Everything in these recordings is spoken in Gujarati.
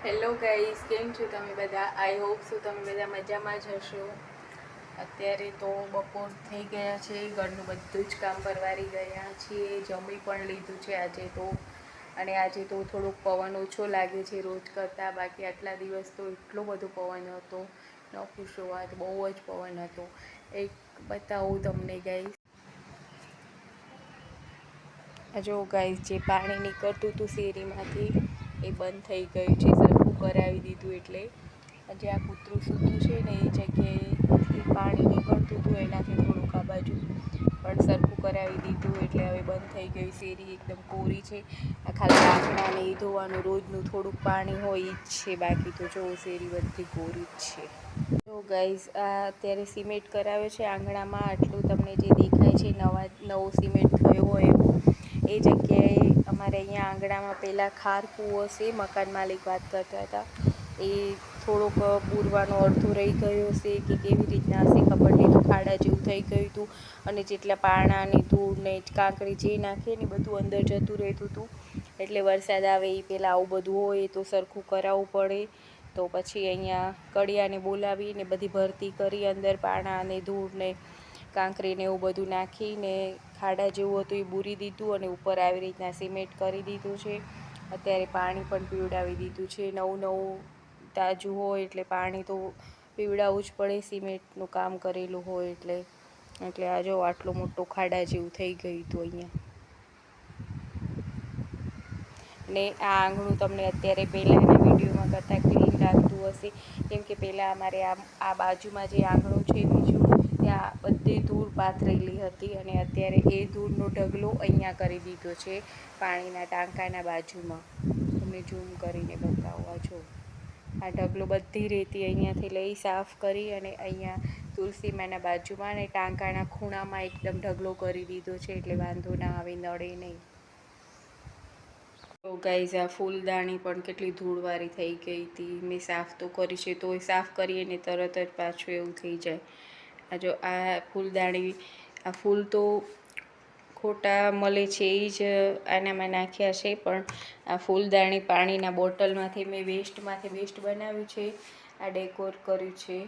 હેલો ગાઈસ, કેમ છો તમે બધા? આઈ હોપ સો તમે બધા મજામાં જ હશો. અત્યારે તો બપોર થઈ ગયા છે, ઘરનું બધું જ કામ પરવારી ગયા છીએ, જમી પણ લીધું છે આજે તો. અને આજે તો થોડોક પવન ઓછો લાગે છે રોજ કરતાં, બાકી આટલા દિવસ તો એટલો બધો પવન હતો, ન પૂછો વાત, બહુ જ પવન હતો. એક બતાવું તમને ગાઈસ, જો ગાઈસ જે પાણી નીકળતું હતું શેરીમાંથી એ બંધ થઈ ગયું છે, સરખું કરાવી દીધું. એટલે જે આ કૂતરું સૂતું છે ને એ જગ્યાએ પાણી નીકળતું હતું, એનાથી થોડુંક આ બાજુ પણ સરખું કરાવી દીધું. એટલે હવે બંધ થઈ ગઈ, શેરી એકદમ કોરી છે. આ ખાલી આંગણાને એ ધોવાનું રોજનું થોડુંક પાણી હોય એ જ છે, બાકી તો જો શેરી બધી કોરી જ છે. તો ગાઈસ આ અત્યારે સિમેન્ટ કરાવે છે આંગણામાં, આટલું તમને જે દેખાય છે નવો સિમેન્ટ થયો હોય એવું. એ જગ્યાએ અમારે અહીંયા આંગણામાં પહેલાં ખાર કૂવો છે, મકાન માલિક વાત કરતા હતા. એ થોડોક પૂરવાનો અડધો રહી ગયો છે કે કેવી રીતના હશે ખબર નહીં, તો ખાડા જેવું થઈ ગયું હતું. અને જેટલા પાણા ને ધૂળ ને કાંકરી જે નાખે ને બધું અંદર જતું રહેતું હતું. એટલે વરસાદ આવે એ પહેલાં આવું બધું હોય તો સરખું કરાવવું પડે. તો પછી અહીંયા કડિયાને બોલાવીને બધી ભરતી કરી, અંદર પાણા અને ધૂળ ને કાંકરીને એવું બધું નાખીને ખાડા જેવું હતું એ બૂરી દીધું, અને ઉપર આવી રીતના સિમેન્ટ કરી દીધું છે. અત્યારે પાણી પણ પીવડાવી દીધું છે. નવું તાજું હોય એટલે પાણી તો પીવડાવવું જ પડે, સિમેન્ટનું કામ કરેલું હોય એટલે. એટલે આ જો આટલો મોટો ખાડા જેવું થઈ ગયું હતું અહીંયા. ને આ આંગણું તમને અત્યારે પહેલાંના વિડીયોમાં કરતાં ક્લીન લાગતું હશે, કેમ કે પહેલાં અમારે આ બાજુમાં જે આંગણું છે બીજું, ત્યાં બધી ધૂળ પાથરેલી હતી. અને અત્યારે એ ધૂળનો ઢગલો અહીંયા કરી દીધો છે, પાણીના ટાંકાના બાજુમાં. તમને ઝૂમ કરીને બતાવવા જો, આ ઢગલો બધી રેતી અહીંયાથી લઈ સાફ કરી અને અહીંયા તુલસીમાના બાજુમાં અને ટાંકાના ખૂણામાં એકદમ ઢગલો કરી દીધો છે, એટલે વાંધો ના આવે, નડે નહીં. તો ગાઈઝ આ ફૂલદાણી પણ કેટલી ધૂળવાળી થઈ ગઈ હતી. મેં સાફ તો કરી છે, તોય સાફ કરીએ ને તરત જ પાછું એવું થઈ જાય. આ જો આ ફૂલદાણી, આ ફૂલ તો ખોટા મળે છે એ જ આનામાં નાખ્યા છે, પણ આ ફૂલદાણી પાણીના બોટલમાંથી મેં વેસ્ટમાંથી બેસ્ટ બનાવ્યું છે. આ ડેકોર કર્યું છે.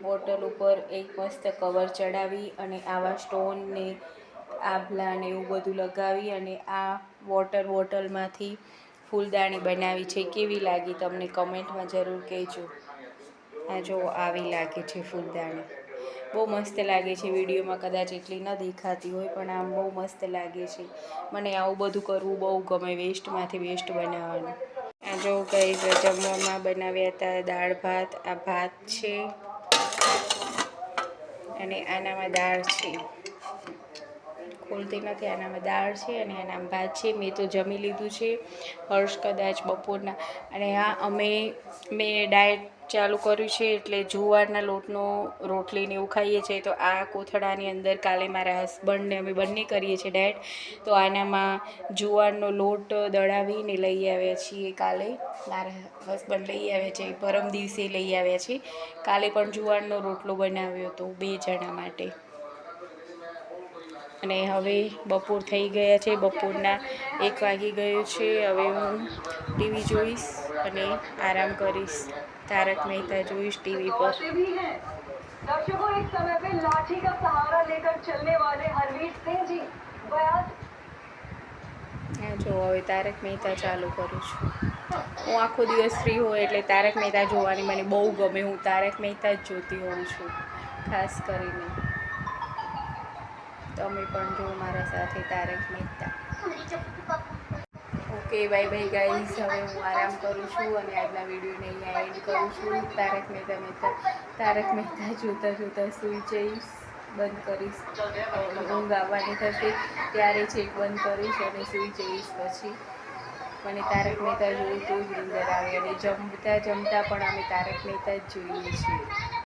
બોટલ ઉપર એક મસ્ત કવર ચડાવી અને આવા સ્ટોનને આભલા ને એવું બધું લગાવી અને આ વોટર બોટલમાંથી ફૂલદાણી બનાવી છે. કેવી લાગી તમને કમેન્ટમાં જરૂર કહેજો. આ જો આવી લાગે છે ફૂલદાણી, બહુ મસ્ત લાગે છે. વિડીયોમાં કદાચ એટલી ન દેખાતી હોય, પણ આમ બહુ મસ્ત લાગે છે. મને આવું બધું કરવું બહુ ગમે, વેસ્ટમાંથી બેસ્ટ બનાવવાનું. આ જો ગાઈઝ જમવામાં બનાવ્યા હતા દાળ ભાત. આ ભાત છે અને આનામાં દાળ છે, ખોલતી નથી. આનામાં દાળ છે અને આનામાં ભાત છે. મેં તો જમી લીધું છે, હર્ષ કદાચ બપોરના. અને હા, મેં ડાયટ ચાલુ કર્યું છે, એટલે જુવારના લોટનો રોટલીને એવું ખાઈએ છીએ. તો આ કોથળાની અંદર કાલે મારા હસબન્ડને અમે બંને કરીએ છીએ ડાયટ, તો આનામાં જુવારનો લોટ દળાવીને લઈ આવ્યા છીએ. કાલે મારા હસબન્ડ લઈ આવ્યા છે, પરમ દિવસે લઈ આવ્યા છે. કાલે પણ જુવારનો રોટલો બનાવ્યો હતો 2 જણા માટે. અને હવે બપોર થઈ ગયા છે, બપોરના 1 વાગી ગયો છે. હવે હું ટીવી જોઈશ અને આરામ કરીશ. તારક મહેતા જોઈશ ટીવી પર. दर्शकों एक समय पे लाठी का सहारा लेकर चलने वाले हरवीर सिंह जी જો હવે તારક મહેતા ચાલુ કરું છું. હું આખો દિવસ ફ્રી હોય એટલે તારક મહેતા જોવાની મને બહુ ગમે. હું તારક મહેતા જ જોતી હોઉં છું ખાસ કરીને. તમે પણ જો મારા સાથે Tarak Mehta. Okay, bye bye guys. હવે હું આરામ કરું છું અને આજના વિડીયોને અહીંયા એન્ડ કરું છું. તારક મહેતા જોતાં જોતાં સૂઈ જઈશ, બંધ કરીશ. ઊંઘ આવવાની થશે ત્યારે છેક બંધ કરીશ અને સૂઈ જઈશ. પછી મને તારક મહેતા જોવું તો જ નીંદર આવે, અને જમતા પણ અમે તારક મહેતા જ જોઈએ છીએ.